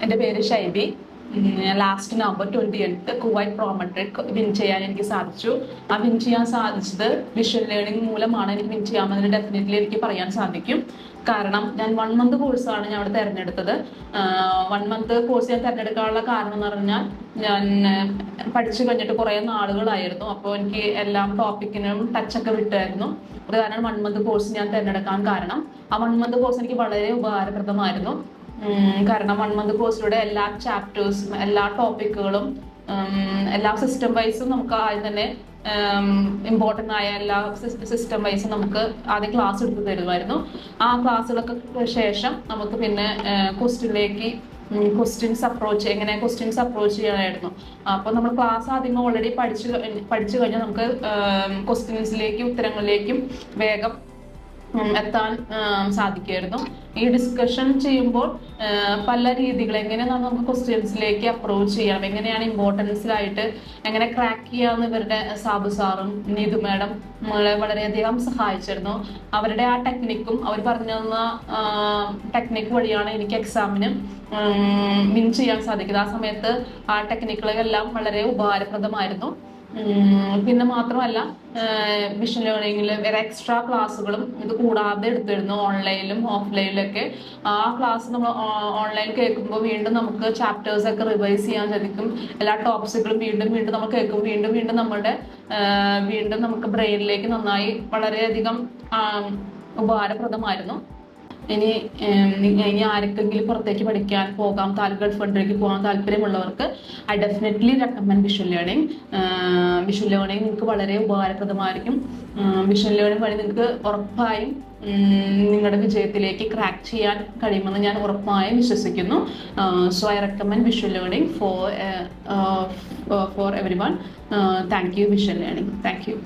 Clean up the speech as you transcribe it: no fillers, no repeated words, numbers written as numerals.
എൻ്റെ പേര് Shaibi. Last November 28 Kuwait Prometric win ചെയ്യാൻ എനിക്ക് സാധിച്ചു. ആ വിൻ ചെയ്യാൻ സാധിച്ചത് വിഷ്വൽ ലേണിംഗ് മൂലമാണ്. എനിക്ക് വിൻ ചെയ്യാമെന്ന് ഡെഫിനറ്റ്ലി എനിക്ക് പറയാൻ സാധിക്കും. കാരണം ഞാൻ 1 മന്ത് കോഴ്സാണ് ഞാൻ അവിടെ തിരഞ്ഞെടുത്തത്. 1 മന്ത് കോഴ്സ് ഞാൻ തിരഞ്ഞെടുക്കാനുള്ള കാരണം എന്ന് പറഞ്ഞാൽ, ഞാൻ പഠിച്ചു കഴിഞ്ഞിട്ട് കുറേ നാളുകളായിരുന്നു. അപ്പോൾ എനിക്ക് എല്ലാ ടോപ്പിക്കിനും ടച്ചൊക്കെ വിട്ടായിരുന്നു. അത് കാരണം 1 മന്ത് കോഴ്സ് ഞാൻ തിരഞ്ഞെടുക്കാൻ കാരണം, ആ 1 മന്ത് കോഴ്സ് എനിക്ക് വളരെ ഉപകാരപ്രദമായിരുന്നു. കാരണം 1 മന്ത് കോഴ്സിലൂടെ എല്ലാ ചാപ്റ്റേഴ്സും എല്ലാ ടോപ്പിക്കുകളും എല്ലാ സിസ്റ്റം വൈസും നമുക്ക് ആദ്യം തന്നെ ഇമ്പോർട്ടൻ്റ് ആയ എല്ലാ സിസ്റ്റം വൈസും നമുക്ക് ആദ്യം ക്ലാസ് എടുത്ത് തരുമായിരുന്നു. ആ ക്ലാസ്സുകൾക്ക് ശേഷം നമുക്ക് പിന്നെ ക്വസ്റ്റ്യൻസ് അപ്രോച്ച് ചെയ്യാനായിരുന്നു. അപ്പോൾ നമ്മൾ ക്ലാസ് ആദ്യം ഓൾറെഡി പഠിച്ചു കഴിഞ്ഞാൽ നമുക്ക് ഉത്തരങ്ങളിലേക്കും വേഗം എത്താൻ സാധിക്കുമായിരുന്നു. ഈ ഡിസ്കഷൻ ചെയ്യുമ്പോൾ പല രീതികൾ എങ്ങനെയാണ് നമുക്ക് ക്വസ്റ്റ്യൻസിലേക്ക് അപ്രോച്ച് ചെയ്യാം, എങ്ങനെയാണ് ഇമ്പോർട്ടൻസിലായിട്ട് എങ്ങനെ ക്രാക്ക് ചെയ്യാമെന്ന് ഇവരുടെ സാബു സാറും നീതു മാഡം നമ്മളെ വളരെയധികം സഹായിച്ചിരുന്നു. അവരുടെ ആ ടെക്നിക്കും അവർ പറഞ്ഞു തന്ന ടെക്നിക്ക് വഴിയാണ് എനിക്ക് എക്സാമിന് വിൻ ചെയ്യാൻ സാധിക്കുന്നത്. ആ സമയത്ത് ആ ടെക്നിക്കുകളെല്ലാം വളരെ ഉപകാരപ്രദമായിരുന്നു. പിന്നെ മാത്രമല്ല, വിഷൻ ലേണിംഗിൽ വേറെ എക്സ്ട്രാ ക്ലാസ്സുകളും ഇത് കൂടാതെ എടുത്തിരുന്നു, ഓൺലൈനിലും ഓഫ്ലൈനിലൊക്കെ. ആ ക്ലാസ് നമ്മൾ ഓൺലൈൻ കേൾക്കുമ്പോൾ വീണ്ടും നമുക്ക് ചാപ്റ്റേഴ്സ് ഒക്കെ റിവൈസ് ചെയ്യാൻ സാധിക്കും. എല്ലാ ടോപ്പിക്കുകളും വീണ്ടും നമ്മൾ കേൾക്കും. വീണ്ടും നമുക്ക് ബ്രെയിനിലേക്ക് നന്നായി വളരെയധികം ഉപകാരപ്രദമായിരുന്നു. ഇനി ആർക്കെങ്കിലും പുറത്തേക്ക് പഠിക്കാൻ പോകാം, ഗൾഫ് കൺട്രിക്ക് പോകാൻ താല്പര്യമുള്ളവർക്ക് I definitely recommend visual learning. Visual learning നിങ്ങൾക്ക് വളരെ ഉപകാരപ്രദമായിരിക്കും. വിഷ്വൽ ലേണിംഗ് വഴി നിങ്ങൾക്ക് ഉറപ്പായും നിങ്ങളുടെ വിജയത്തിലേക്ക് ക്രാക്ക് ചെയ്യാൻ കഴിയുമെന്ന് ഞാൻ ഉറപ്പായും വിശ്വസിക്കുന്നു. So I recommend visual learning for every one. Thank you visual learning. Thank you.